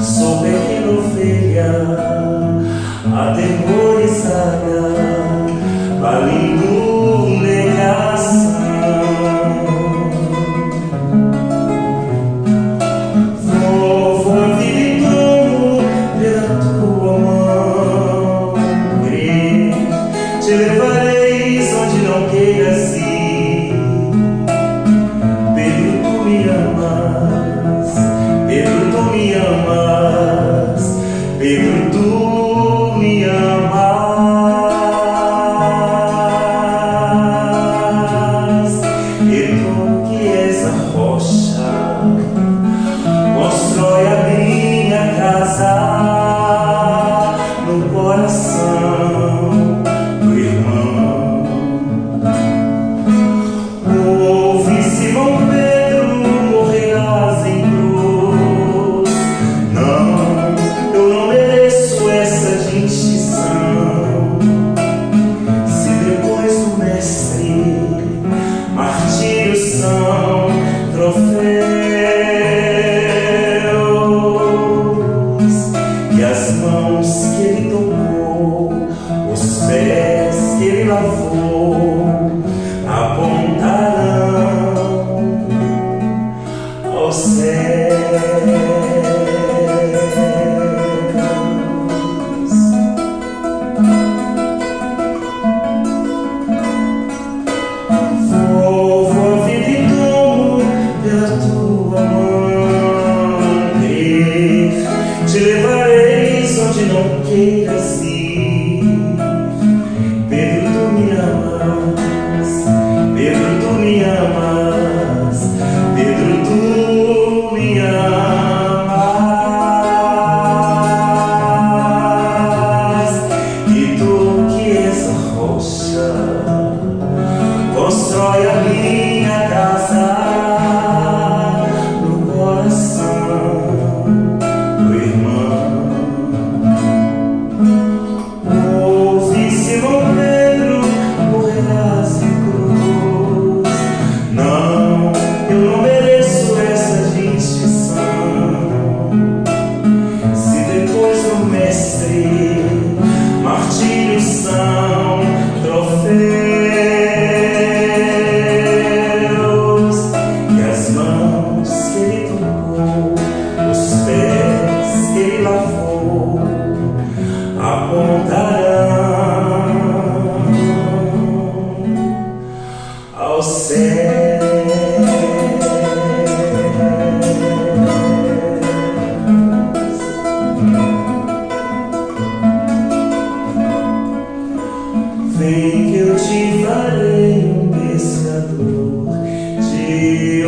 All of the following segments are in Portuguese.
Sou pequena ovelha, aterrorizada, valindo negação. Vou a vida e tomo pela tua mão. Crer, te levareis onde não queiras ir. Pedro, tu me amas. Pedro, tu me amas. Pedro, tu me amas. E tu que és a rocha, constrói a minha casa no coração do irmão. Ouve, Simão Pedro, morrerás em cruz. Não, eu não mereço essa distinção. Se depois do mestre martírios são troféus, que as mãos que ele tocou, os pés que ele lavou, apontarão ao céu. Vou a vida e tomo pela tua mão. Crer, te levareis onde não queiras ir. Pedro, tu me amas. Pedro, tu me amas. Pedro, tu me amas. E tu que és a rocha, constrói a minha casa no coração do irmão. Ouve, Simão Pedro, morrerás em cruz. Não, eu não mereço essa distinção. Se depois do mestre martírios são troféus, que as mãos que ele tocou, os pés que ele lavou, apontarão ao céu. Vem que eu te farei um pescador de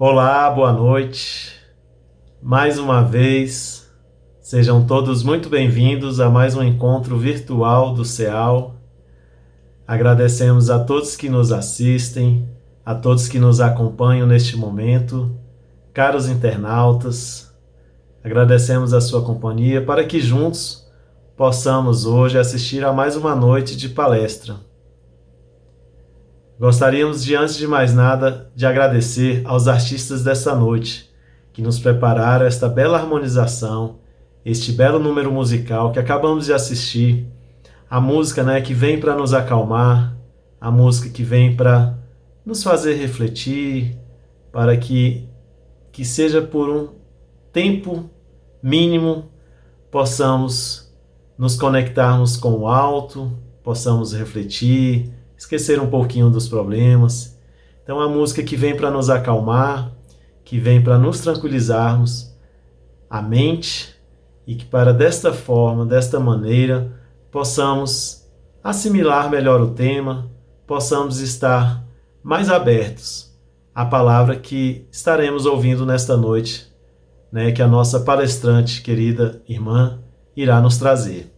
Olá, boa noite. Mais uma vez, sejam todos muito bem-vindos a mais um encontro virtual do CEAL. Agradecemos a todos que nos assistem, a todos que nos acompanham neste momento, caros internautas. Agradecemos a sua companhia para que juntos possamos hoje assistir a mais uma noite de palestra. Gostaríamos de, antes de mais nada, de agradecer aos artistas desta noite, que nos prepararam esta bela harmonização, este belo número musical que acabamos de assistir, a música, que vem para nos acalmar, a música que vem para nos fazer refletir, para que seja por um tempo mínimo, possamos nos conectarmos com o alto, possamos refletir, esquecer um pouquinho dos problemas. Então a música que vem para nos acalmar, que vem para nos tranquilizarmos a mente e que para desta forma, desta maneira, possamos assimilar melhor o tema, possamos estar mais abertos à palavra que estaremos ouvindo nesta noite, que a nossa palestrante, querida irmã, irá nos trazer.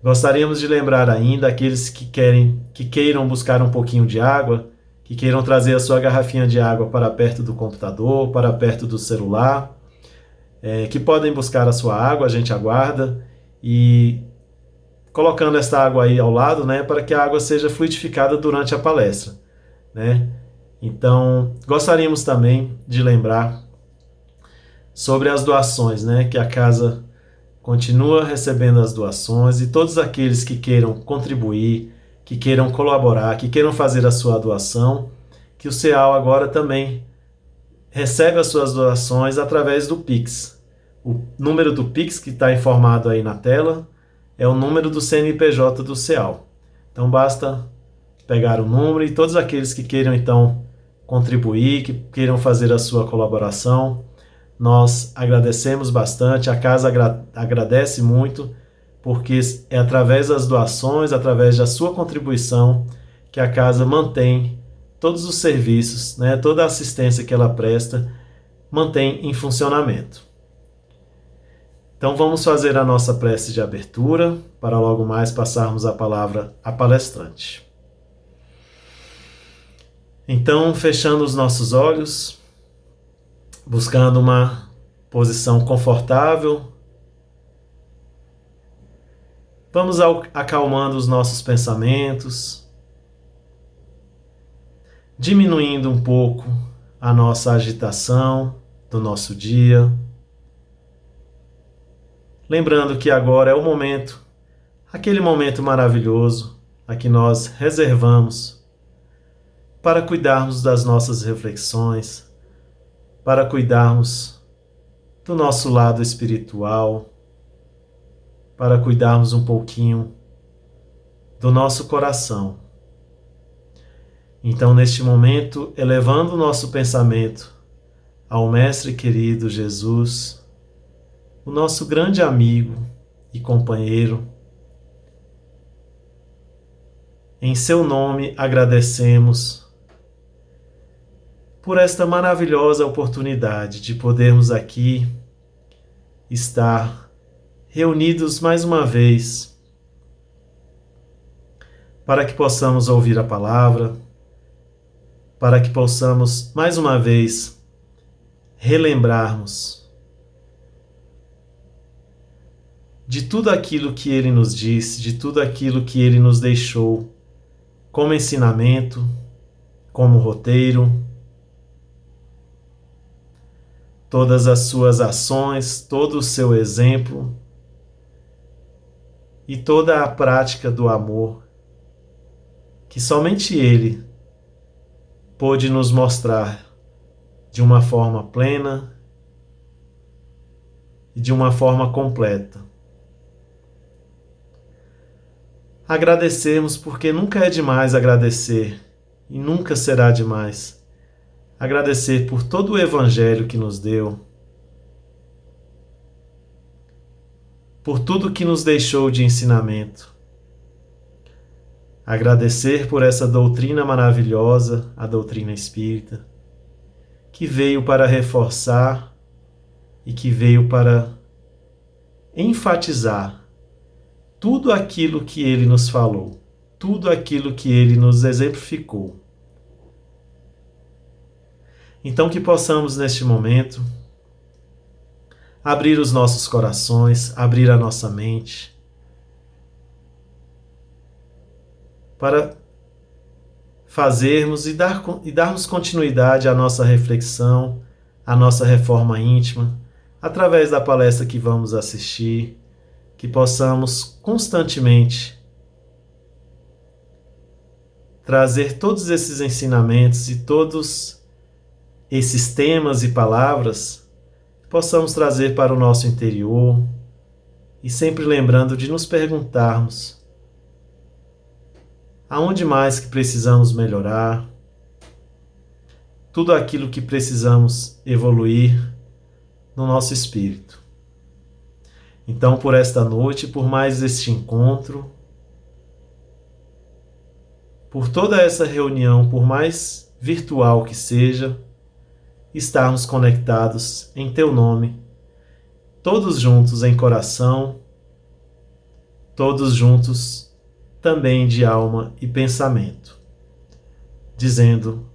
Gostaríamos de lembrar ainda aqueles que queiram buscar um pouquinho de água, que queiram trazer a sua garrafinha de água para perto do computador, para perto do celular, que podem buscar a sua água, a gente aguarda, e colocando esta água aí ao lado, né, para que a água seja fluidificada durante a palestra, né? Então, gostaríamos também de lembrar sobre as doações, né, que a casa continua recebendo as doações, e todos aqueles que queiram contribuir, que queiram colaborar, que queiram fazer a sua doação, que o CEAL agora também recebe as suas doações através do Pix. O número do Pix que está informado aí na tela é o número do CNPJ do CEAL. Então basta pegar o número, e todos aqueles que queiram então contribuir, que queiram fazer a sua colaboração, nós agradecemos bastante, a casa agradece muito, porque é através das doações, através da sua contribuição, que a casa mantém todos os serviços, né, toda a assistência que ela presta, mantém em funcionamento. Então vamos fazer a nossa prece de abertura, para logo mais passarmos a palavra à palestrante. Então, fechando os nossos olhos, buscando uma posição confortável, vamos acalmando os nossos pensamentos, diminuindo um pouco a nossa agitação do nosso dia, lembrando que agora é o momento, aquele momento maravilhoso a que nós reservamos para cuidarmos das nossas reflexões, para cuidarmos do nosso lado espiritual, para cuidarmos um pouquinho do nosso coração. Então, neste momento, elevando o nosso pensamento ao Mestre querido Jesus, o nosso grande amigo e companheiro, em seu nome agradecemos por esta maravilhosa oportunidade de podermos aqui estar reunidos mais uma vez, para que possamos ouvir a palavra, para que possamos mais uma vez relembrarmos de tudo aquilo que Ele nos disse, de tudo aquilo que Ele nos deixou como ensinamento, como roteiro, todas as suas ações, todo o seu exemplo e toda a prática do amor que somente Ele pôde nos mostrar de uma forma plena e de uma forma completa. Agradecermos, porque nunca é demais agradecer e nunca será demais agradecer por todo o Evangelho que nos deu, por tudo que nos deixou de ensinamento. Agradecer por essa doutrina maravilhosa, a doutrina espírita, que veio para reforçar e que veio para enfatizar tudo aquilo que Ele nos falou, tudo aquilo que Ele nos exemplificou. Então, que possamos, neste momento, abrir os nossos corações, abrir a nossa mente, para fazermos e darmos continuidade à nossa reflexão, à nossa reforma íntima, através da palestra que vamos assistir, que possamos constantemente trazer todos esses ensinamentos e todos esses temas e palavras, possamos trazer para o nosso interior, e sempre lembrando de nos perguntarmos aonde mais que precisamos melhorar, tudo aquilo que precisamos evoluir no nosso espírito. Então, por esta noite, por mais este encontro, por toda essa reunião, por mais virtual que seja, estarmos conectados em Teu nome, todos juntos em coração, todos juntos, também de alma e pensamento, dizendo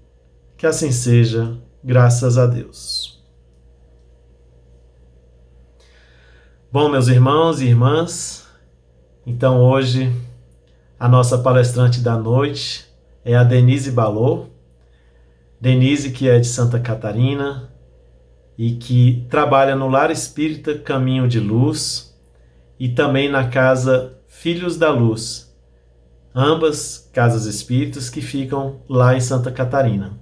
que assim seja, graças a Deus. Bom, meus irmãos e irmãs, então hoje a nossa palestrante da noite é a Denise Balot. Denise, que é de Santa Catarina e que trabalha no Lar Espírita Caminho de Luz e também na Casa Filhos da Luz, ambas casas espíritas que ficam lá em Santa Catarina.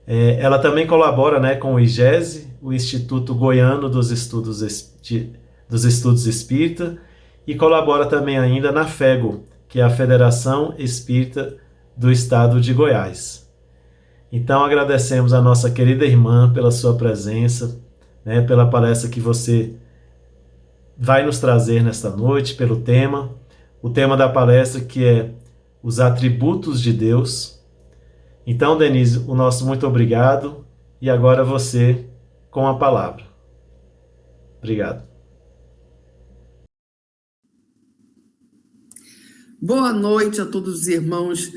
Ela também colabora, né, com o IGESE, o Instituto Goiano dos Estudos Espírita, e colabora também ainda na FEGO, que é a Federação Espírita do Estado de Goiás. Então agradecemos a nossa querida irmã pela sua presença, né, pela palestra que você vai nos trazer nesta noite, pelo tema. O tema da palestra que é os atributos de Deus. Então, Denise, o nosso muito obrigado. E agora você com a palavra. Obrigado. Boa noite a todos os irmãos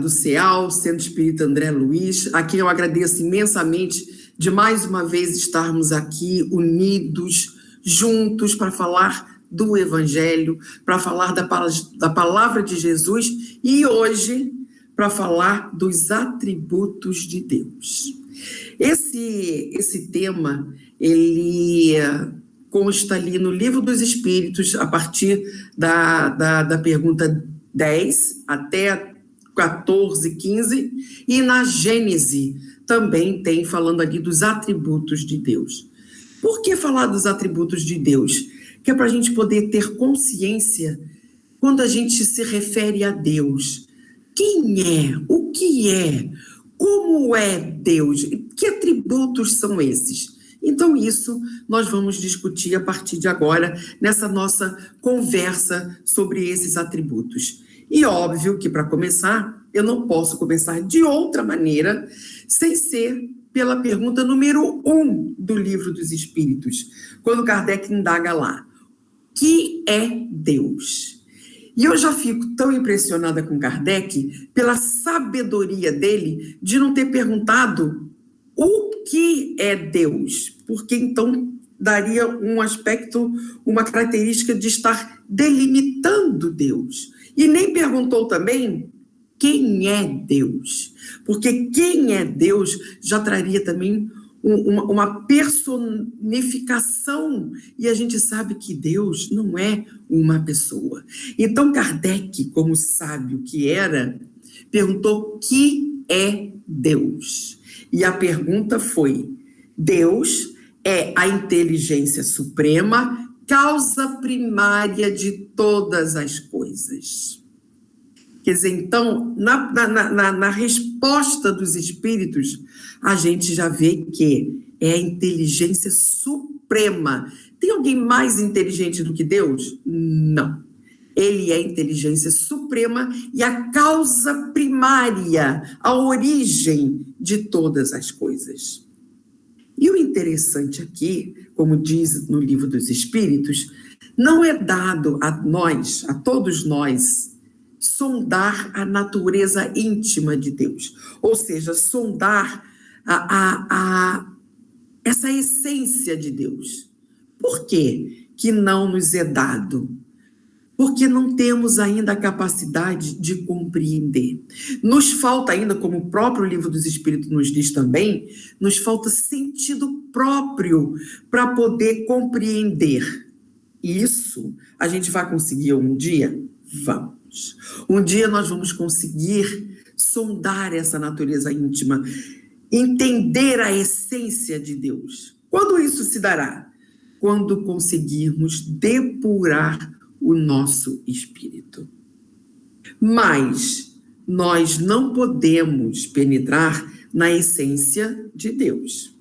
do CEAL, Centro Espírita André Luiz, a quem eu agradeço imensamente de mais uma vez estarmos aqui unidos, juntos, para falar do Evangelho, para falar da palavra de Jesus e hoje para falar dos atributos de Deus. Esse tema, ele consta ali no Livro dos Espíritos, a partir da pergunta 10 até 14, 15, e na Gênese também tem falando ali dos atributos de Deus. Por que falar dos atributos de Deus? Que é para a gente poder ter consciência quando a gente se refere a Deus. Quem é? O que é? Como é Deus? Que atributos são esses? Então, isso nós vamos discutir a partir de agora, nessa nossa conversa sobre esses atributos. E óbvio que, para começar, eu não posso começar de outra maneira, sem ser pela pergunta número 1 do Livro dos Espíritos, quando Kardec indaga lá: que é Deus? E eu já fico tão impressionada com Kardec, pela sabedoria dele, de não ter perguntado o que é Deus, porque então daria um aspecto, uma característica de estar delimitando Deus. E nem perguntou também quem é Deus, porque quem é Deus já traria também uma personificação, e a gente sabe que Deus não é uma pessoa. Então Kardec, como sábio que era, perguntou o que é Deus. E a pergunta foi: Deus é a inteligência suprema, causa primária de todas as coisas. Quer dizer, então, na resposta dos espíritos, a gente já vê que é a inteligência suprema. Tem alguém mais inteligente do que Deus? Não. Ele é a inteligência suprema e a causa primária, a origem de todas as coisas. E o interessante aqui, como diz no Livro dos Espíritos, não é dado a nós, a todos nós, sondar a natureza íntima de Deus, ou seja, sondar essa essência de Deus. Por quê que não nos é dado? Porque não temos ainda a capacidade de compreender. Nos falta ainda, como o próprio Livro dos Espíritos nos diz também, nos falta sentido próprio para poder compreender. Isso a gente vai conseguir um dia? Vamos. Um dia nós vamos conseguir sondar essa natureza íntima, entender a essência de Deus. Quando isso se dará? Quando conseguirmos depurar o nosso espírito. Mas nós não podemos penetrar na essência de Deus.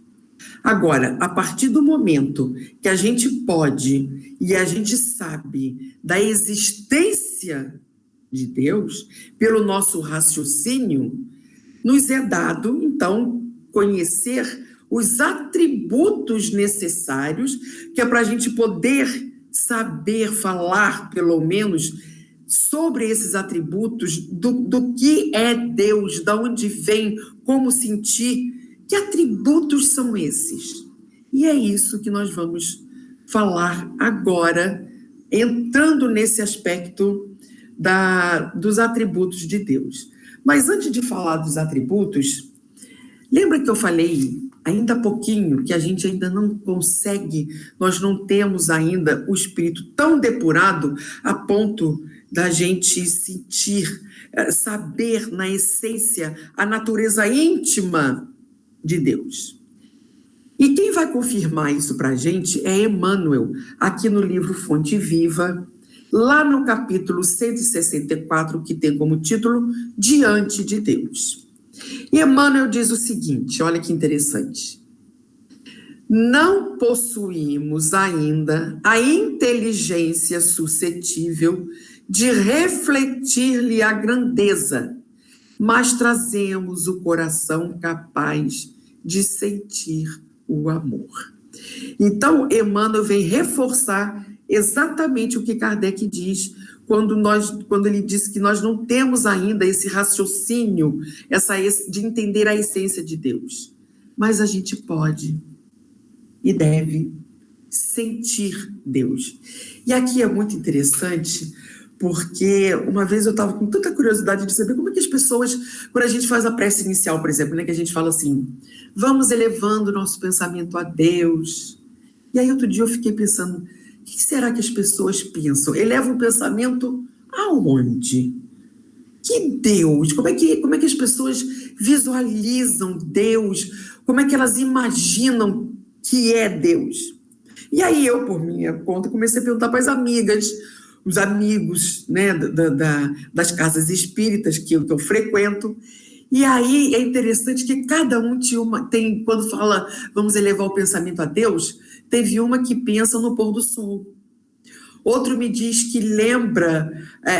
Agora, a partir do momento que a gente pode e a gente sabe da existência de Deus, pelo nosso raciocínio, nos é dado, então, conhecer os atributos necessários, que é para a gente poder saber falar, pelo menos, sobre esses atributos, do que é Deus, de onde vem, como sentir, que atributos são esses? E é isso que nós vamos falar agora, entrando nesse aspecto dos atributos de Deus. Mas antes de falar dos atributos, lembra que eu falei ainda há pouquinho que a gente ainda não consegue, nós não temos ainda o espírito tão depurado a ponto da gente sentir, saber na essência a natureza íntima de Deus. E quem vai confirmar isso para a gente é Emmanuel, aqui no livro Fonte Viva, lá no capítulo 164, que tem como título Diante de Deus. E Emmanuel diz o seguinte, olha que interessante: não possuímos ainda a inteligência suscetível de refletir-lhe a grandeza, mas trazemos o coração capaz de sentir o amor. Então, Emmanuel vem reforçar exatamente o que Kardec diz quando ele diz que nós não temos ainda esse raciocínio, de entender a essência de Deus. Mas a gente pode e deve sentir Deus. E aqui é muito interessante, porque uma vez eu estava com tanta curiosidade de saber como é que as pessoas, quando a gente faz a prece inicial, por exemplo, né, que a gente fala assim, vamos elevando o nosso pensamento a Deus. E aí outro dia eu fiquei pensando, o que será que as pessoas pensam? Elevam o pensamento aonde? Que Deus? Como é que as pessoas visualizam Deus? Como é que elas imaginam que é Deus? E aí eu, por minha conta, comecei a perguntar para as amigas, os amigos, né, das casas espíritas que eu frequento. E aí é interessante que cada um tem, quando fala vamos elevar o pensamento a Deus, teve uma que pensa no pôr do sol. Outro me diz que lembra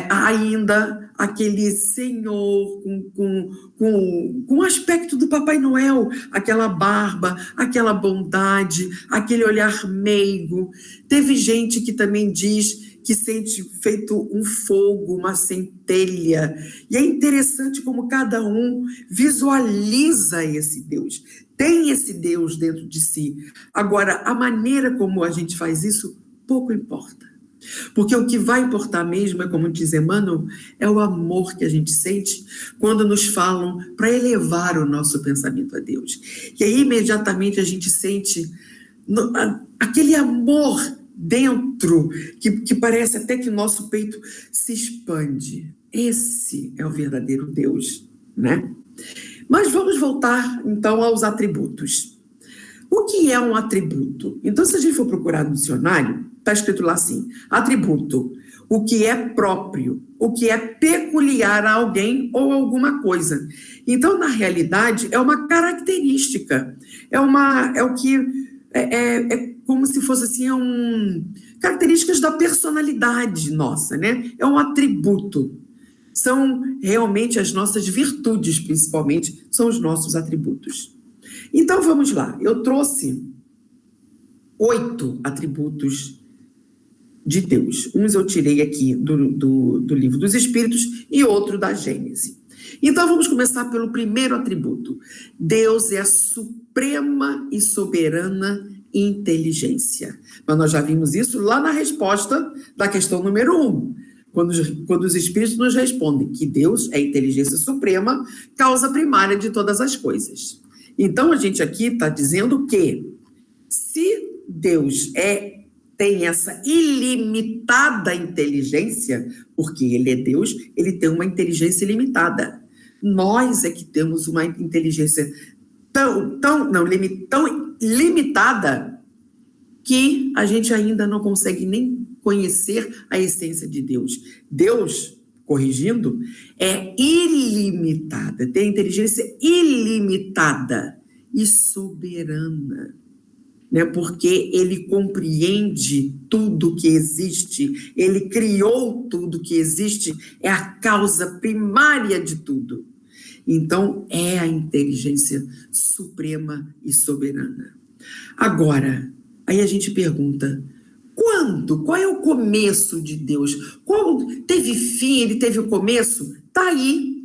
ainda aquele senhor com o aspecto do Papai Noel, aquela barba, aquela bondade, aquele olhar meigo. Teve gente que também diz que sente feito um fogo, uma centelha. E é interessante como cada um visualiza esse Deus, tem esse Deus dentro de si. Agora, a maneira como a gente faz isso, pouco importa. Porque o que vai importar mesmo, é como diz Emmanuel, é o amor que a gente sente quando nos falam para elevar o nosso pensamento a Deus. E aí, imediatamente, a gente sente aquele amor dentro, que parece até que o nosso peito se expande. Esse é o verdadeiro Deus, né? Mas vamos voltar, então, aos atributos. O que é um atributo? Então, se a gente for procurar no dicionário, está escrito lá assim, atributo, o que é próprio, o que é peculiar a alguém ou alguma coisa. Então, na realidade, é uma característica, é como se fosse assim, características da personalidade nossa, né? É um atributo. São realmente as nossas virtudes, principalmente, são os nossos atributos. Então, vamos lá. Eu trouxe 8 atributos de Deus. Uns eu tirei aqui do Livro dos Espíritos e outro da Gênese. Então, vamos começar pelo primeiro atributo. Deus é a suprema e soberana inteligência. Mas nós já vimos isso lá na resposta da questão número 1. Quando os Espíritos nos respondem que Deus é a inteligência suprema, causa primária de todas as coisas. Então, a gente aqui está dizendo que se Deus tem essa ilimitada inteligência, porque Ele é Deus, Ele tem uma inteligência ilimitada. Nós é que temos uma inteligência tão limitada que a gente ainda não consegue nem conhecer a essência de Deus. Deus, corrigindo, é ilimitada, tem inteligência ilimitada e soberana, né? Porque ele compreende tudo que existe, ele criou tudo que existe, é a causa primária de tudo. Então, é a inteligência suprema e soberana. Agora, aí a gente pergunta, Quando? Qual é o começo de Deus? Teve fim, ele teve o começo? Está aí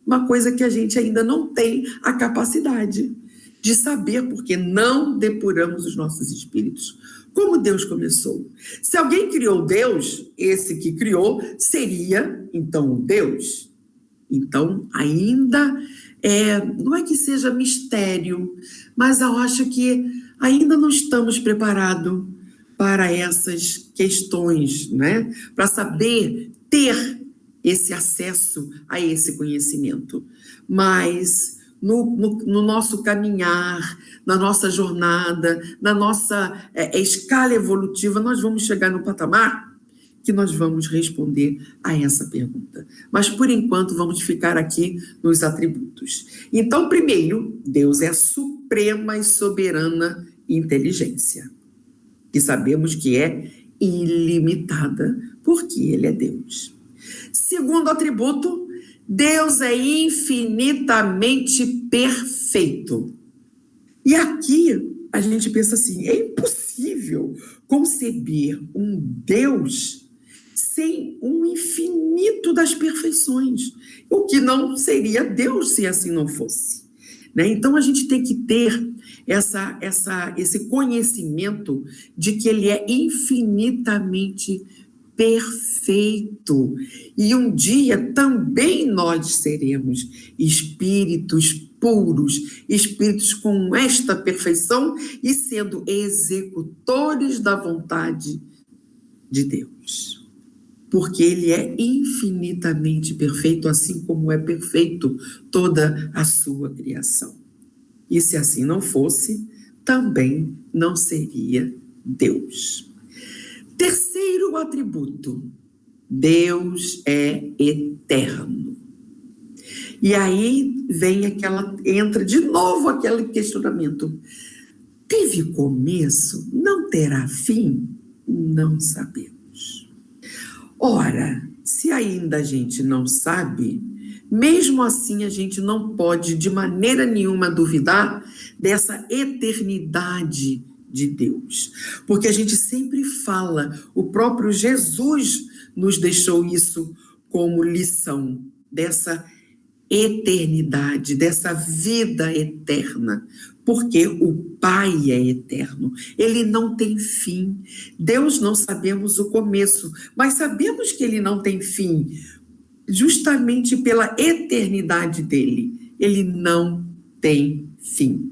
uma coisa que a gente ainda não tem a capacidade de saber, porque não depuramos os nossos espíritos. Como Deus começou? Se alguém criou Deus, esse que criou seria, então, o Deus. Então, ainda não é que seja mistério, mas eu acho que ainda não estamos preparados para essas questões, né? Para saber ter esse acesso a esse conhecimento. Mas no nosso caminhar, na nossa jornada, na nossa escala evolutiva, nós vamos chegar no patamar que nós vamos responder a essa pergunta. Mas, por enquanto, vamos ficar aqui nos atributos. Então, primeiro, Deus é a suprema e soberana inteligência, que sabemos que é ilimitada, porque Ele é Deus. Segundo atributo, Deus é infinitamente perfeito. E aqui a gente pensa assim, é impossível conceber um Deus sem um infinito das perfeições, o que não seria Deus se assim não fosse, né? Então a gente tem que ter esse conhecimento de que Ele é infinitamente perfeito. E um dia também nós seremos espíritos puros, espíritos com esta perfeição e sendo executores da vontade de Deus. Porque Ele é infinitamente perfeito, assim como é perfeito toda a sua criação. E se assim não fosse, também não seria Deus. Terceiro atributo, Deus é eterno. E aí entra de novo aquele questionamento. Teve começo? Não terá fim? Não sabemos. Ora, se ainda a gente não sabe, mesmo assim a gente não pode de maneira nenhuma duvidar dessa eternidade de Deus, porque a gente sempre fala, o próprio Jesus nos deixou isso como lição, dessa eternidade, dessa vida eterna, porque o Pai é eterno, Ele não tem fim. Deus não sabemos o começo, mas sabemos que Ele não tem fim, justamente pela eternidade dele, Ele não tem fim.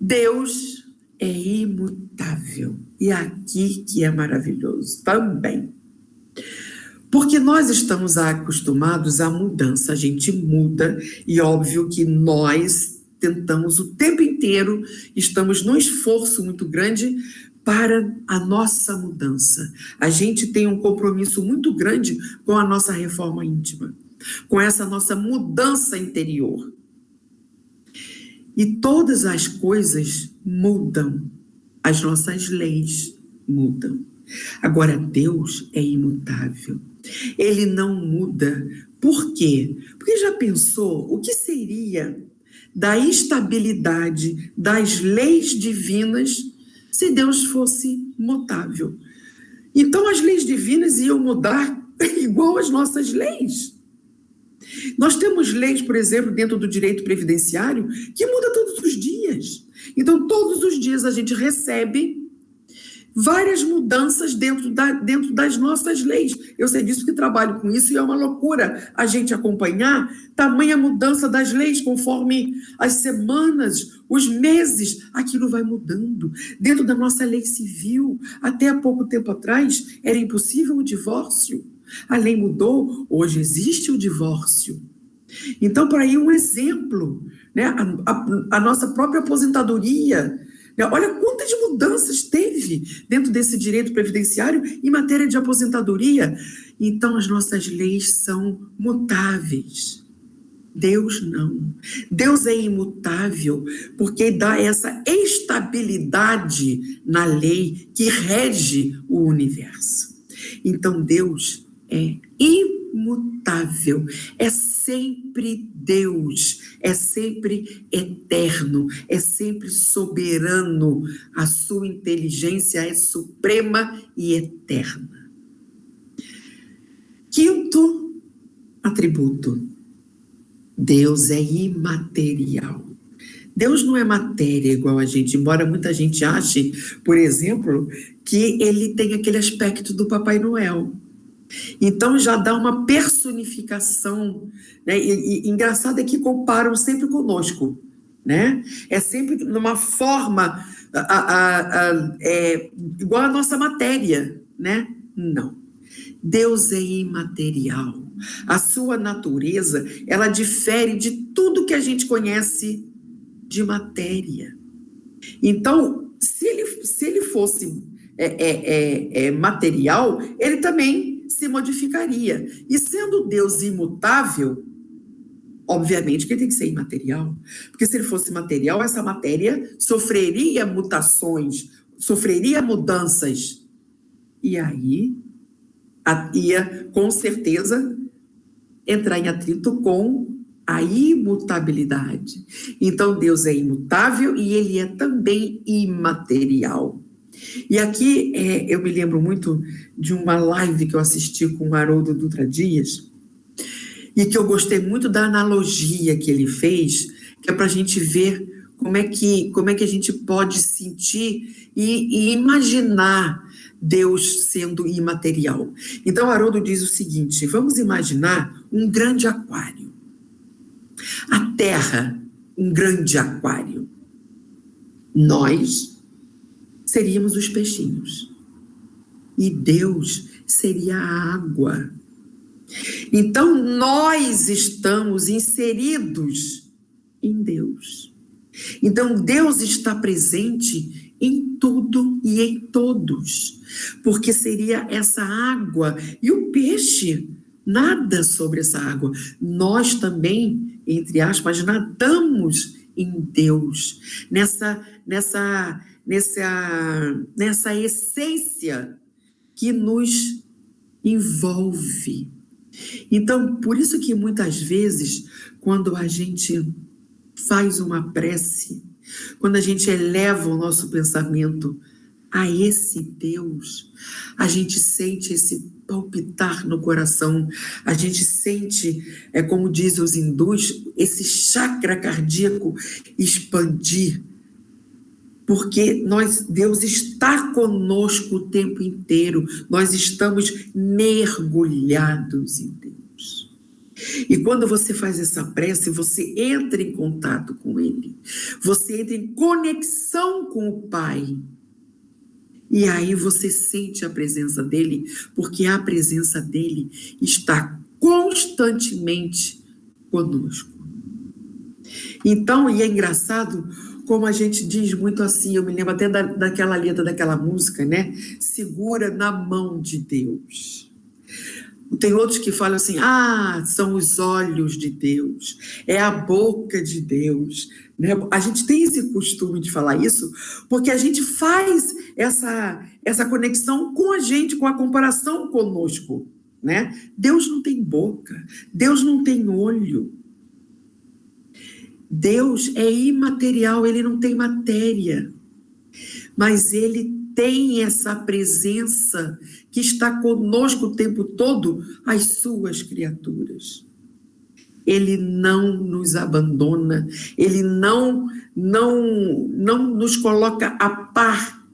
Deus é imutável, e aqui que é maravilhoso também. Porque nós estamos acostumados à mudança, a gente muda, e óbvio que nós tentamos o tempo inteiro, estamos num esforço muito grande para a nossa mudança. A gente tem um compromisso muito grande com a nossa reforma íntima, com essa nossa mudança interior. E todas as coisas mudam, as nossas leis mudam. Agora, Deus é imutável. Ele não muda. Por quê? Porque já pensou o que seria da estabilidade das leis divinas se Deus fosse mutável? Então, as leis divinas iam mudar igual as nossas leis. Nós temos leis, por exemplo, dentro do direito previdenciário, que muda todos os dias. Então, todos os dias a gente recebe várias mudanças dentro das nossas leis. Eu sei disso que trabalho com isso e é uma loucura a gente acompanhar tamanha mudança das leis conforme as semanas, os meses, aquilo vai mudando. Dentro da nossa lei civil, até há pouco tempo atrás, era impossível o divórcio. A lei mudou, hoje existe o divórcio. Então, por aí um exemplo, né? A nossa própria aposentadoria, né? Olha quantas mudanças teve dentro desse direito previdenciário em matéria de aposentadoria. Então, as nossas leis são mutáveis. Deus não. Deus é imutável, porque dá essa estabilidade na lei que rege o universo. Então, Deus é imutável. imutável, é sempre Deus, é sempre eterno, é sempre soberano. A sua inteligência é suprema e eterna. Quinto atributo: Deus é imaterial. Deus não é matéria igual a gente, embora muita gente ache, por exemplo, que ele tem aquele aspecto do Papai Noel. Então já dá uma personificação, né? E engraçado é que comparam sempre conosco, né? É sempre numa forma igual a nossa matéria, né? Não. Deus é imaterial. A sua natureza, ela difere de tudo que a gente conhece de matéria. Então, se ele fosse material, ele também se modificaria. E sendo Deus imutável, obviamente que ele tem que ser imaterial. Porque se ele fosse material, essa matéria sofreria mutações, sofreria mudanças. E aí ia, com certeza, entrar em atrito com a imutabilidade. Então, Deus é imutável e ele é também imaterial. E aqui eu me lembro muito de uma live que eu assisti com o Haroldo Dutra Dias, e que eu gostei muito da analogia que ele fez, que é para a gente ver como é que a gente pode sentir e imaginar Deus sendo imaterial. Então, Haroldo diz o seguinte: vamos imaginar um grande aquário. A Terra, um grande aquário. Nós seríamos os peixinhos. E Deus seria a água. Então, nós estamos inseridos em Deus. Então, Deus está presente em tudo e em todos. Porque seria essa água. E o peixe nada sobre essa água. Nós também, entre aspas, nadamos em Deus, nessa essência que nos envolve. Então, por isso que muitas vezes, quando a gente faz uma prece, quando a gente eleva o nosso pensamento a esse Deus, a gente sente esse palpitar no coração, a gente sente, como dizem os hindus, esse chakra cardíaco expandir, porque Deus está conosco o tempo inteiro, nós estamos mergulhados em Deus. E quando você faz essa prece, você entra em contato com Ele, você entra em conexão com o Pai. E aí você sente a presença dele, porque a presença dele está constantemente conosco. Então, e é engraçado como a gente diz muito assim, eu me lembro até daquela letra daquela música, né? Segura na mão de Deus. Tem outros que falam assim, são os olhos de Deus, é a boca de Deus, né? A gente tem esse costume de falar isso, porque a gente faz essa conexão com a gente, com a comparação conosco, né? Deus não tem boca, Deus não tem olho. Deus é imaterial, ele não tem matéria, mas ele tem essa presença que está conosco o tempo todo, as suas criaturas. Ele não nos abandona, ele não nos coloca a par,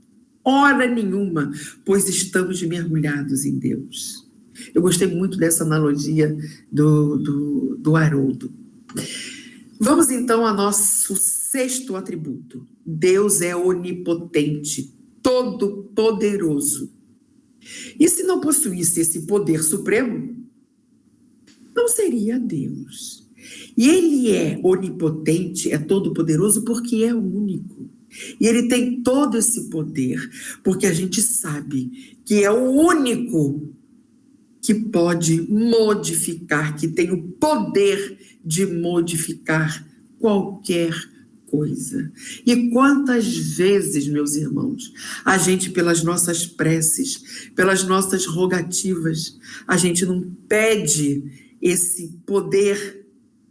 hora nenhuma, pois estamos mergulhados em Deus. Eu gostei muito dessa analogia do Haroldo. Vamos então ao nosso sexto atributo. Deus é onipotente, todo-poderoso. E se não possuísse esse poder supremo, não seria Deus. E ele é onipotente, é todo-poderoso porque é único. E ele tem todo esse poder, porque a gente sabe que é o único que pode modificar, que tem o poder de modificar qualquer coisa. E quantas vezes, meus irmãos, a gente, pelas nossas preces, pelas nossas rogativas, a gente não pede esse poder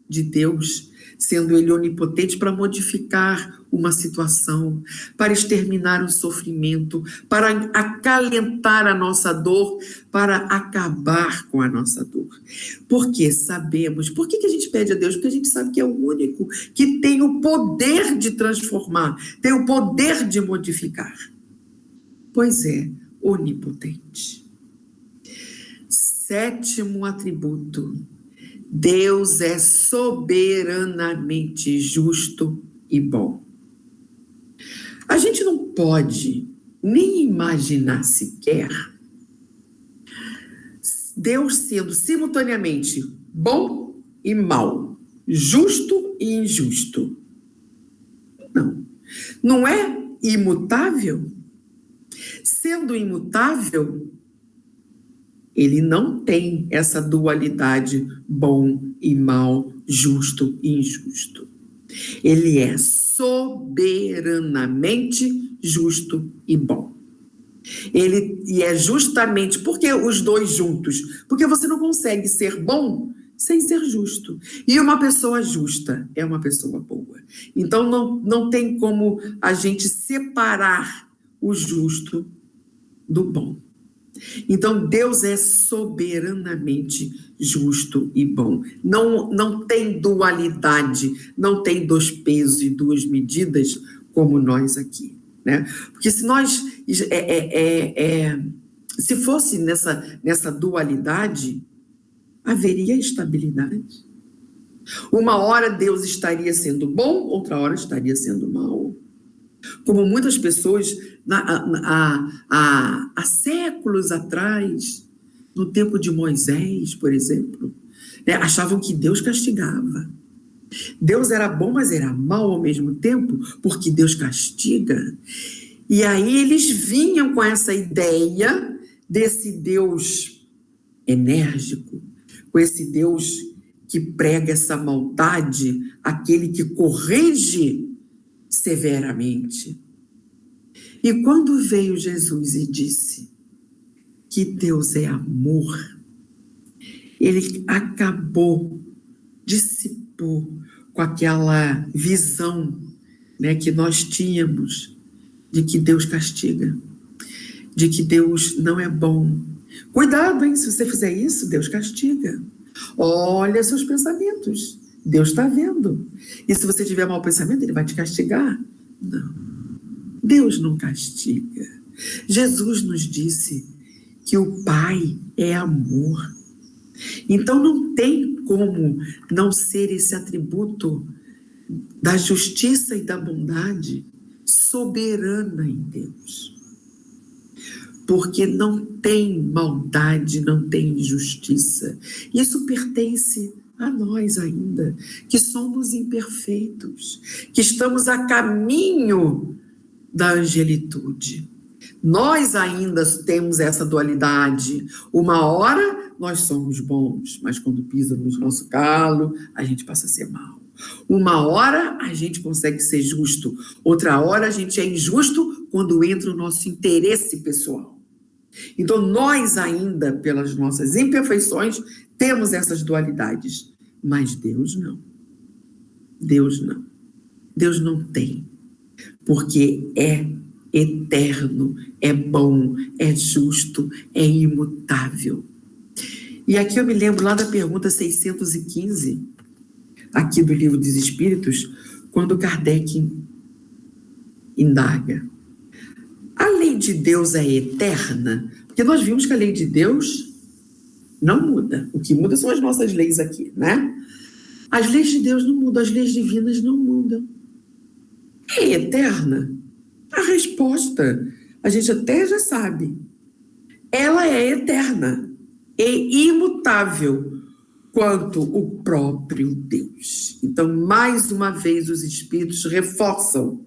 de Deus, sendo Ele onipotente, para modificar uma situação, para exterminar o sofrimento, para acalentar a nossa dor, para acabar com a nossa dor. Porque sabemos, por que a gente pede a Deus? Porque a gente sabe que é o único que tem o poder de transformar, tem o poder de modificar. Pois é, onipotente. 7º atributo: Deus é soberanamente justo e bom. A gente não pode nem imaginar sequer Deus sendo simultaneamente bom e mau, justo e injusto. Não. Não é imutável? Sendo imutável, ele não tem essa dualidade bom e mal, justo e injusto. Ele é soberanamente justo e bom. E é justamente porque os dois juntos, porque você não consegue ser bom sem ser justo. E uma pessoa justa é uma pessoa boa. Então não tem como a gente separar o justo do bom. Então, Deus é soberanamente justo e bom. Não tem dualidade, não tem 2 pesos e 2 medidas como nós aqui, né? Porque se nós se fosse nessa dualidade, haveria instabilidade. Uma hora Deus estaria sendo bom, outra hora estaria sendo mau. Como muitas pessoas há séculos atrás, no tempo de Moisés, por exemplo, né, achavam que Deus castigava. Deus era bom, mas era mau ao mesmo tempo, porque Deus castiga. E aí eles vinham com essa ideia desse Deus enérgico, com esse Deus que prega essa maldade, aquele que corrige severamente. E quando veio Jesus e disse que Deus é amor, ele acabou, dissipou com aquela visão, né, que nós tínhamos de que Deus castiga, de que Deus não é bom. Cuidado, hein? Se você fizer isso, Deus castiga. Olha seus pensamentos. Deus está vendo. E se você tiver mau pensamento, ele vai te castigar? Não. Deus não castiga. Jesus nos disse que o Pai é amor. Então não tem como não ser esse atributo da justiça e da bondade soberana em Deus. Porque não tem maldade, não tem injustiça. Isso pertence a nós ainda, que somos imperfeitos, que estamos a caminho da angelitude. Nós ainda temos essa dualidade. Uma hora nós somos bons, mas quando pisa no nosso calo, a gente passa a ser mau. Uma hora a gente consegue ser justo, outra hora a gente é injusto quando entra o nosso interesse pessoal. Então nós ainda, pelas nossas imperfeições, temos essas dualidades, mas Deus não. Deus não. Deus não tem, porque é eterno, é bom, é justo, é imutável. E aqui eu me lembro lá da pergunta 615, aqui do Livro dos Espíritos, quando Kardec indaga: a lei de Deus é eterna? Porque nós vimos que a lei de Deus não muda. O que muda são as nossas leis aqui, né? As leis de Deus não mudam, as leis divinas não mudam. É eterna? A resposta, a gente até já sabe. Ela é eterna e imutável quanto o próprio Deus. Então, mais uma vez, os Espíritos reforçam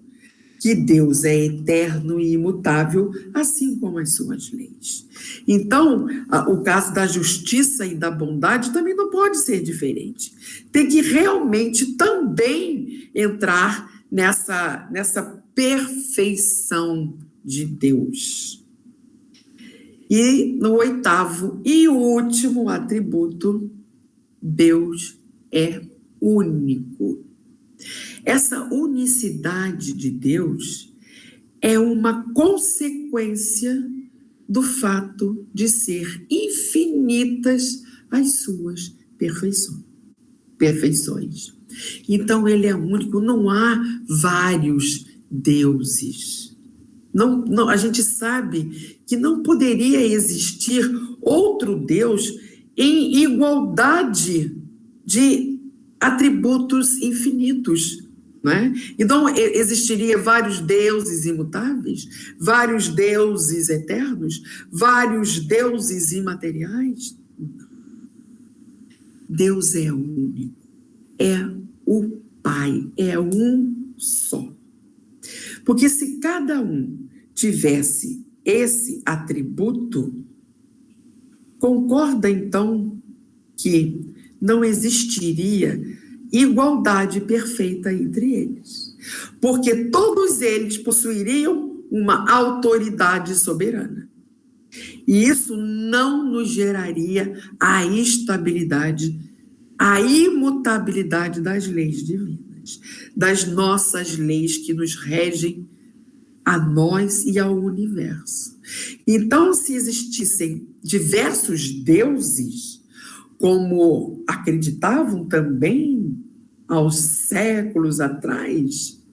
que Deus é eterno e imutável, assim como as suas leis. Então, o caso da justiça e da bondade também não pode ser diferente. Tem que realmente também entrar nessa perfeição de Deus. E no 8º e último atributo, Deus é único. Essa unicidade de Deus é uma consequência do fato de ser infinitas as suas perfeições. Então, ele é único, não há vários deuses. Não, a gente sabe que não poderia existir outro Deus em igualdade de atributos infinitos, né? Então, existiria vários deuses imutáveis, vários deuses eternos, vários deuses imateriais. Deus é único, é o Pai, é um só. Porque se cada um tivesse esse atributo, concorda então que não existiria igualdade perfeita entre eles, porque todos eles possuiriam uma autoridade soberana. E isso não nos geraria a estabilidade, a imutabilidade das leis divinas, das nossas leis que nos regem a nós e ao universo. Então, se existissem diversos deuses, como acreditavam também aos séculos atrás,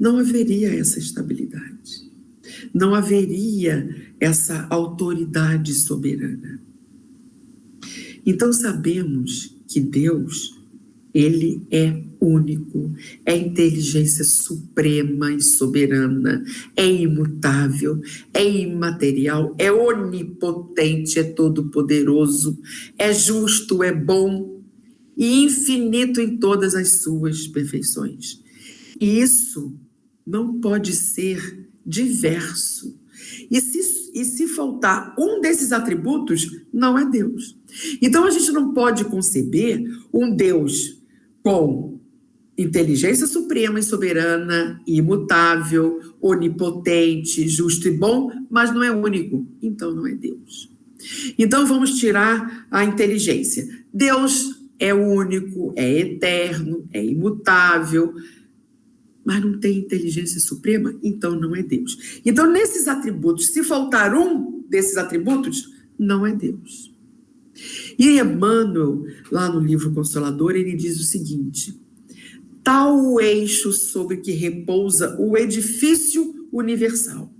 não haveria essa estabilidade, não haveria essa autoridade soberana. Então sabemos que Deus, ele é único, é inteligência suprema e soberana, é imutável, é imaterial, é onipotente, é todo-poderoso, é justo, é bom e infinito em todas as suas perfeições. E isso não pode ser diverso. E se faltar um desses atributos, não é Deus. Então a gente não pode conceber um Deus com inteligência suprema e soberana, imutável, onipotente, justo e bom, mas não é único. Então não é Deus. Então vamos tirar a inteligência. Deus é único, é eterno, é imutável, mas não tem inteligência suprema, então não é Deus. Então, nesses atributos, se faltar um desses atributos, não é Deus. E Emmanuel, lá no livro Consolador, ele diz o seguinte: tal o eixo sobre que repousa o edifício universal.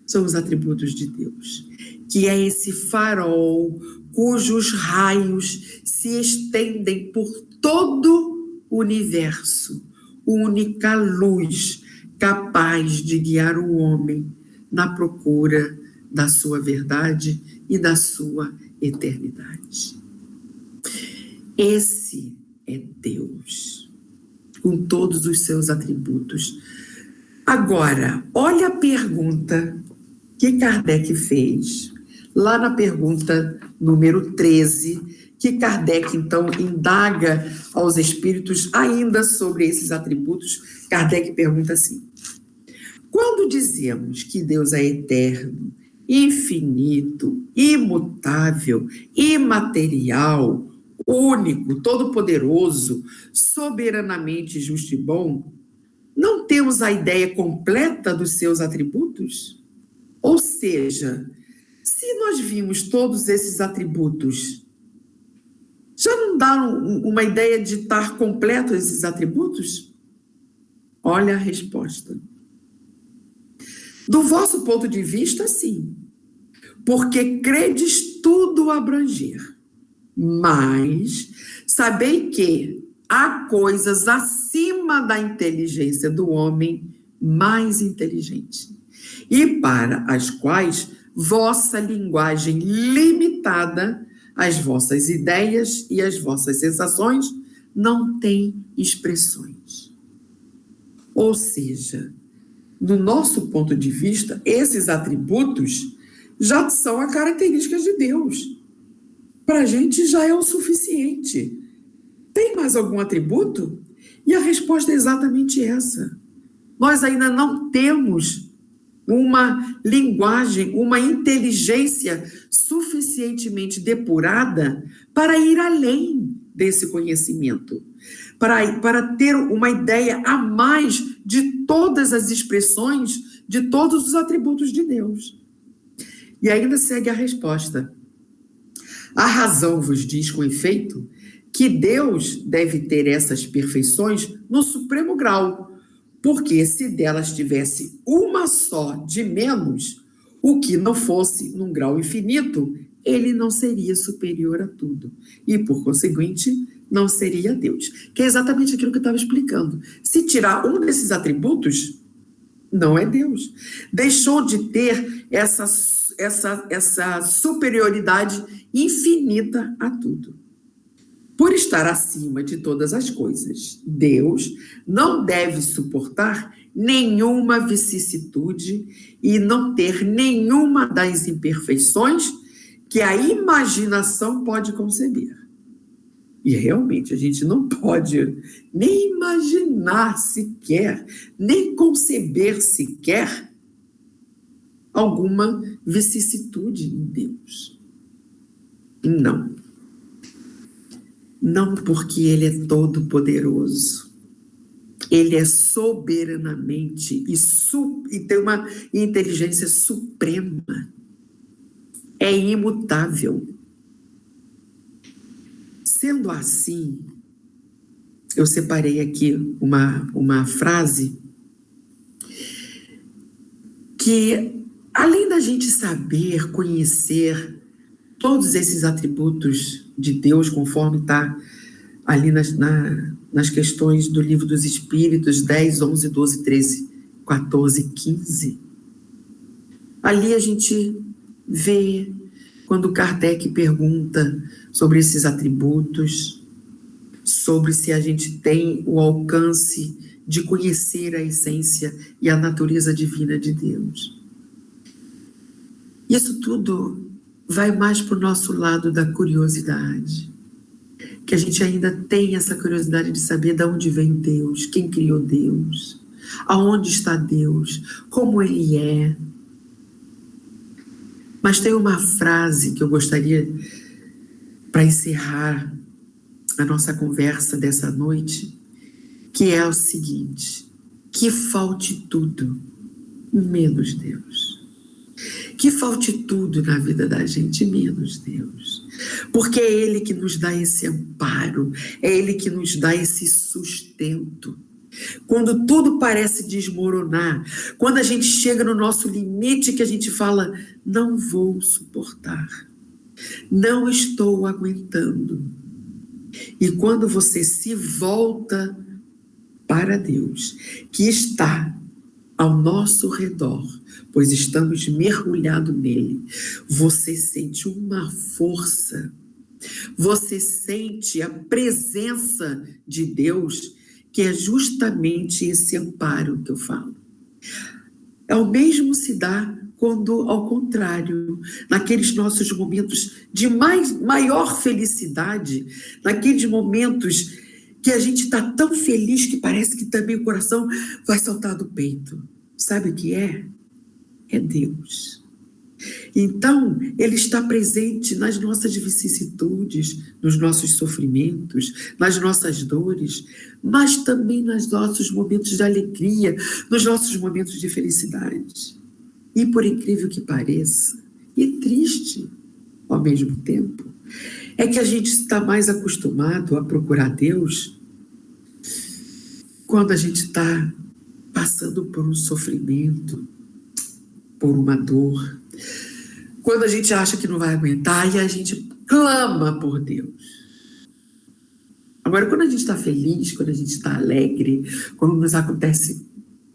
São os atributos de Deus, que é esse farol cujos raios se estendem por todo o universo, única luz capaz de guiar o homem na procura da sua verdade e da sua eternidade. Esse é Deus, com todos os seus atributos. Agora, olha a pergunta que Kardec fez, lá na pergunta número 13, que Kardec, então, indaga aos espíritos ainda sobre esses atributos. Kardec pergunta assim: quando dizemos que Deus é eterno, infinito, imutável, imaterial, único, todo-poderoso, soberanamente justo e bom, não temos a ideia completa dos seus atributos? Ou seja, se nós vimos todos esses atributos, já não dá uma ideia de estar completo esses atributos? Olha a resposta. Do vosso ponto de vista, sim, porque credes tudo abranger, mas sabei que há coisas acima da inteligência do homem mais inteligente, e para as quais vossa linguagem limitada, as vossas ideias e as vossas sensações não têm expressões. Ou seja, do nosso ponto de vista, esses atributos já são as características de Deus. Para a gente já é o suficiente. Tem mais algum atributo? E a resposta é exatamente essa. Nós ainda não temos uma linguagem, uma inteligência suficientemente depurada para ir além desse conhecimento, para ter uma ideia a mais de todas as expressões, de todos os atributos de Deus. E ainda segue a resposta. A razão vos diz com efeito que Deus deve ter essas perfeições no supremo grau, porque se delas tivesse uma só de menos, o que não fosse num grau infinito, ele não seria superior a tudo. E, por conseguinte, não seria Deus. Que é exatamente aquilo que eu estava explicando. Se tirar um desses atributos, não é Deus. Deixou de ter essa superioridade infinita a tudo. Por estar acima de todas as coisas, Deus não deve suportar nenhuma vicissitude e não ter nenhuma das imperfeições que a imaginação pode conceber. E realmente a gente não pode nem imaginar sequer, nem conceber sequer alguma vicissitude em Deus. Não. Não, porque ele é todo-poderoso. Ele é soberanamente e tem uma inteligência suprema. É imutável. Sendo assim, eu separei aqui uma frase que, além da gente saber, conhecer todos esses atributos de Deus, conforme está ali nas questões do Livro dos Espíritos, 10, 11, 12, 13, 14, 15, ali a gente vê quando Kardec pergunta sobre esses atributos, sobre se a gente tem o alcance de conhecer a essência e a natureza divina de Deus. Isso tudo vai mais para o nosso lado da curiosidade, que a gente ainda tem essa curiosidade de saber de onde vem Deus, quem criou Deus, aonde está Deus, como Ele é. Mas tem uma frase que eu gostaria, para encerrar a nossa conversa dessa noite, que é o seguinte: que falte tudo, menos Deus. Que falte tudo na vida da gente, menos Deus. Porque é Ele que nos dá esse amparo, é Ele que nos dá esse sustento. Quando tudo parece desmoronar, quando a gente chega no nosso limite, que a gente fala, não vou suportar, não estou aguentando. E quando você se volta para Deus, que está ao nosso redor, pois estamos mergulhados nele, você sente uma força, você sente a presença de Deus, que é justamente esse amparo que eu falo. O mesmo se dá quando, ao contrário, naqueles nossos momentos de maior felicidade, naqueles momentos que a gente está tão feliz que parece que também o coração vai saltar do peito. Sabe o que é? É Deus. Então, Ele está presente nas nossas vicissitudes, nos nossos sofrimentos, nas nossas dores, mas também nos nossos momentos de alegria, nos nossos momentos de felicidade. E por incrível que pareça, e triste ao mesmo tempo, é que a gente está mais acostumado a procurar Deus quando a gente está passando por um sofrimento, por uma dor, quando a gente acha que não vai aguentar e a gente clama por Deus. Agora, quando a gente está feliz, quando a gente está alegre, quando nos acontece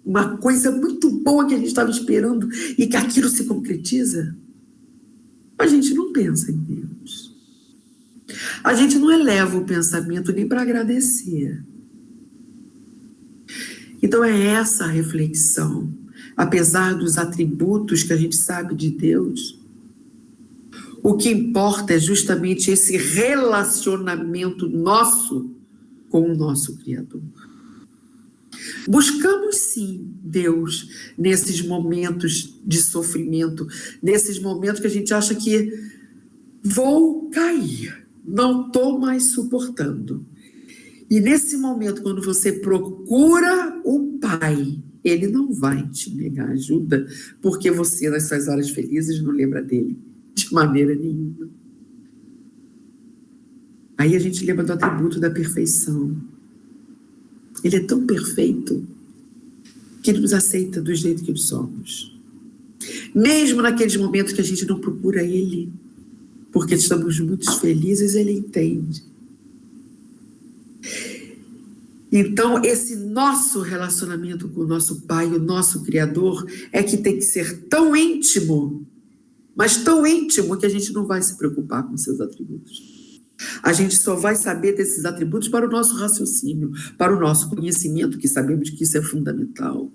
uma coisa muito boa que a gente estava esperando e que aquilo se concretiza, a gente não pensa em Deus. A gente não eleva o pensamento nem para agradecer. Então é essa a reflexão. Apesar dos atributos que a gente sabe de Deus, o que importa é justamente esse relacionamento nosso com o nosso Criador. Buscamos sim Deus nesses momentos de sofrimento, nesses momentos que a gente acha que vou cair, não estou mais suportando. E nesse momento, quando você procura o Pai, Ele não vai te negar ajuda, porque você, nas suas horas felizes, não lembra dele de maneira nenhuma. Aí a gente lembra do atributo da perfeição. Ele é tão perfeito que Ele nos aceita do jeito que somos. Mesmo naqueles momentos que a gente não procura Ele, porque estamos muito felizes, Ele entende. Então, esse nosso relacionamento com o nosso Pai, o nosso Criador, é que tem que ser tão íntimo, mas tão íntimo que a gente não vai se preocupar com seus atributos. A gente só vai saber desses atributos para o nosso raciocínio, para o nosso conhecimento, que sabemos que isso é fundamental.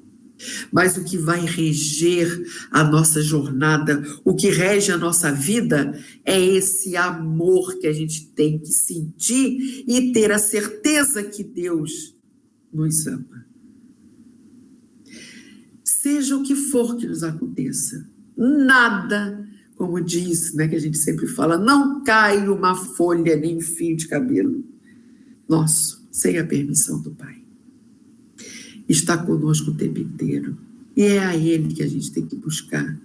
Mas o que vai reger a nossa jornada, o que rege a nossa vida, é esse amor que a gente tem que sentir e ter a certeza que Deus nos ama. Seja o que for que nos aconteça, nada, como diz, né, que a gente sempre fala, não cai uma folha nem um fio de cabelo nosso, sem a permissão do Pai. Está conosco o tempo inteiro. E é a Ele que a gente tem que buscar.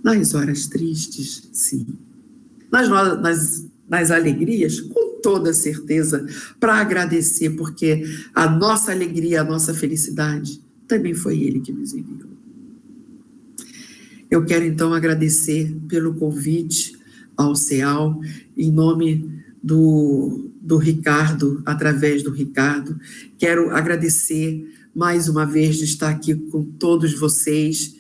Nas horas tristes, sim. Nas alegrias, com toda certeza, para agradecer, porque a nossa alegria, a nossa felicidade, também foi Ele que nos enviou. Eu quero, então, agradecer pelo convite ao CEAL, em nome do Ricardo, através do Ricardo. Quero agradecer mais uma vez de estar aqui com todos vocês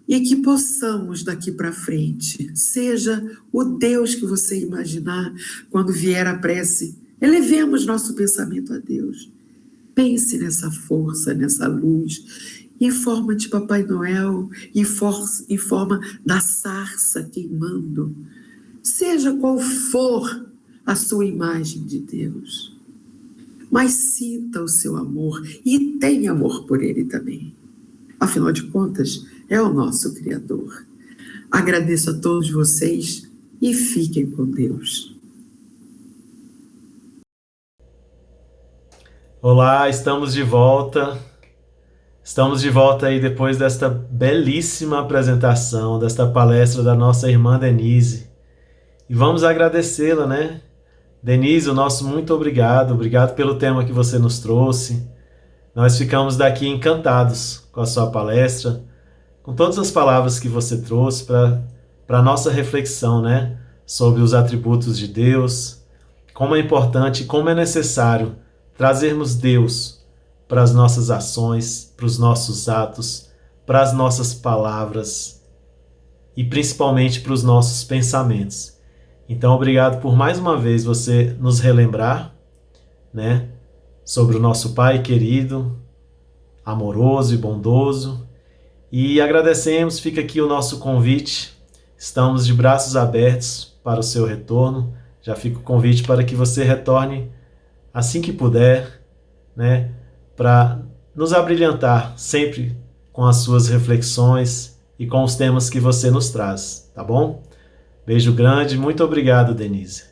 e que possamos daqui para frente, seja o Deus que você imaginar quando vier a prece, elevemos nosso pensamento a Deus. Pense nessa força, nessa luz, em forma de Papai Noel, em forma da sarça queimando, seja qual for a sua imagem de Deus. Mas sinta o seu amor e tenha amor por Ele também. Afinal de contas, é o nosso Criador. Agradeço a todos vocês e fiquem com Deus. Olá, estamos de volta. Estamos de volta aí depois desta belíssima apresentação, desta palestra da nossa irmã Denise. E vamos agradecê-la, né? Denise, o nosso muito obrigado. Obrigado pelo tema que você nos trouxe. Nós ficamos daqui encantados com a sua palestra, com todas as palavras que você trouxe para a nossa reflexão, né? Sobre os atributos de Deus, como é importante e como é necessário trazermos Deus para as nossas ações, para os nossos atos, para as nossas palavras e principalmente para os nossos pensamentos. Então, obrigado por mais uma vez você nos relembrar, né, sobre o nosso Pai querido, amoroso e bondoso. E agradecemos, fica aqui o nosso convite. Estamos de braços abertos para o seu retorno. Já fica o convite para que você retorne assim que puder, né, para nos abrilhantar sempre com as suas reflexões e com os temas que você nos traz, tá bom? Beijo grande, muito obrigado, Denise.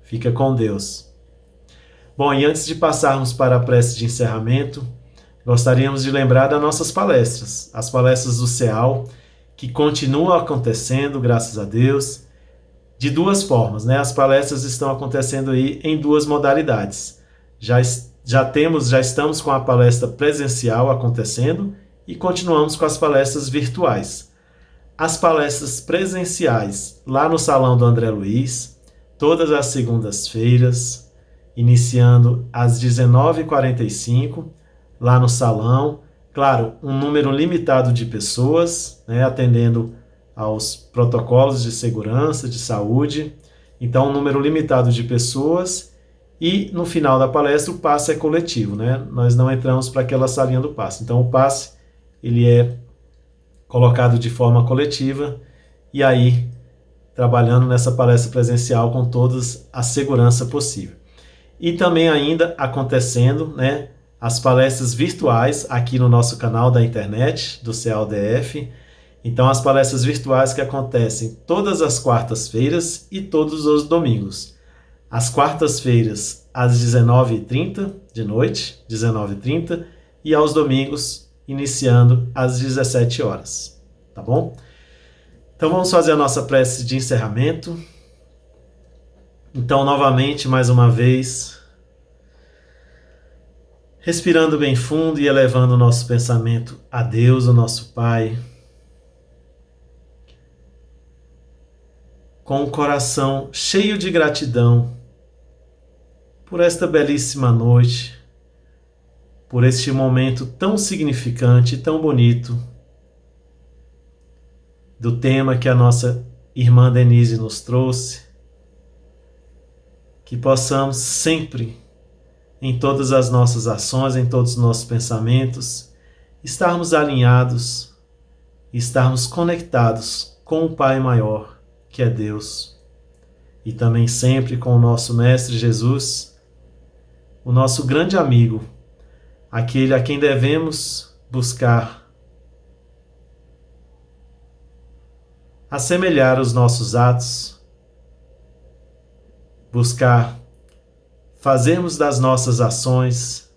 Fica com Deus. Bom, e antes de passarmos para a prece de encerramento, gostaríamos de lembrar das nossas palestras, as palestras do CEAL, que continuam acontecendo, graças a Deus, de duas formas, né? As palestras estão acontecendo aí em duas modalidades. Já estamos com a palestra presencial acontecendo e continuamos com as palestras virtuais. As palestras presenciais lá no Salão do André Luiz, todas as segundas-feiras, iniciando às 19h45, lá no salão. Claro, um número limitado de pessoas, né, atendendo aos protocolos de segurança, de saúde. Então, um número limitado de pessoas. E no final da palestra, o passe é coletivo, né? Nós não entramos para aquela salinha do passe. Então, o passe ele é colocado de forma coletiva, e aí trabalhando nessa palestra presencial com toda a segurança possível. E também ainda acontecendo, né, as palestras virtuais aqui no nosso canal da internet, do CEAL-DF. Então, as palestras virtuais que acontecem todas as quartas-feiras e todos os domingos. Às quartas-feiras, às 19h30 de noite, 19h30, e aos domingos, iniciando às 17 horas. Tá bom? Então, vamos fazer a nossa prece de encerramento. Então, novamente, mais uma vez, respirando bem fundo e elevando o nosso pensamento a Deus, o nosso Pai, com o coração cheio de gratidão por esta belíssima noite, por este momento tão significante, tão bonito, do tema que a nossa irmã Denise nos trouxe, que possamos sempre, em todas as nossas ações, em todos os nossos pensamentos, estarmos alinhados, estarmos conectados com o Pai maior, que é Deus, e também sempre com o nosso Mestre Jesus, o nosso grande amigo, aquele a quem devemos buscar assemelhar os nossos atos, buscar fazermos das nossas ações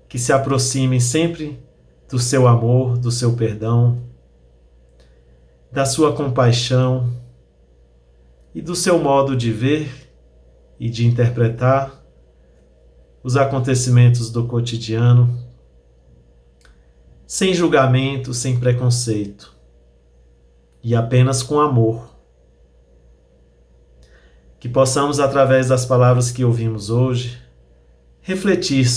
que se aproximem sempre do seu amor, do seu perdão, da sua compaixão e do seu modo de ver e de interpretar os acontecimentos do cotidiano, sem julgamento, sem preconceito, e apenas com amor. Que possamos, através das palavras que ouvimos hoje, refletir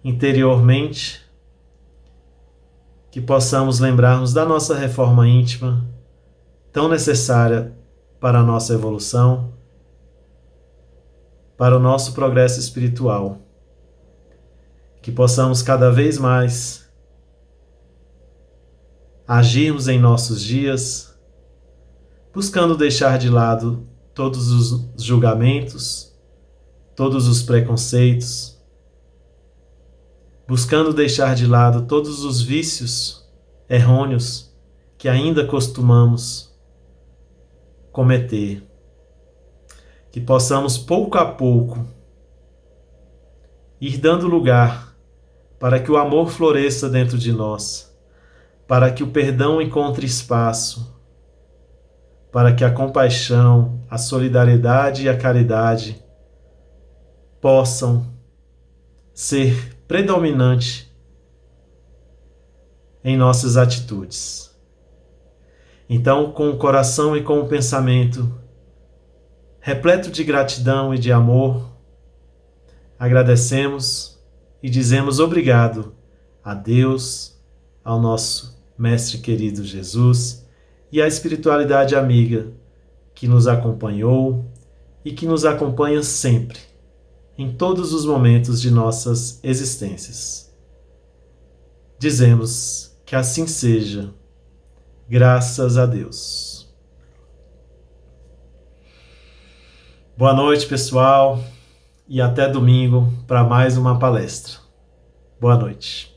interiormente, que possamos lembrarmos da nossa reforma íntima, tão necessária para a nossa evolução, para o nosso progresso espiritual. Que possamos cada vez mais agirmos em nossos dias, buscando deixar de lado todos os julgamentos, todos os preconceitos, buscando deixar de lado todos os vícios errôneos que ainda costumamos cometer. Que possamos pouco a pouco ir dando lugar para que o amor floresça dentro de nós, para que o perdão encontre espaço, para que a compaixão, a solidariedade e a caridade possam ser predominante em nossas atitudes. Então, com o coração e com o pensamento repleto de gratidão e de amor, agradecemos e dizemos obrigado a Deus, ao nosso Mestre querido Jesus e à espiritualidade amiga que nos acompanhou e que nos acompanha sempre, em todos os momentos de nossas existências. Dizemos que assim seja, graças a Deus. Boa noite, pessoal, e até domingo para mais uma palestra. Boa noite.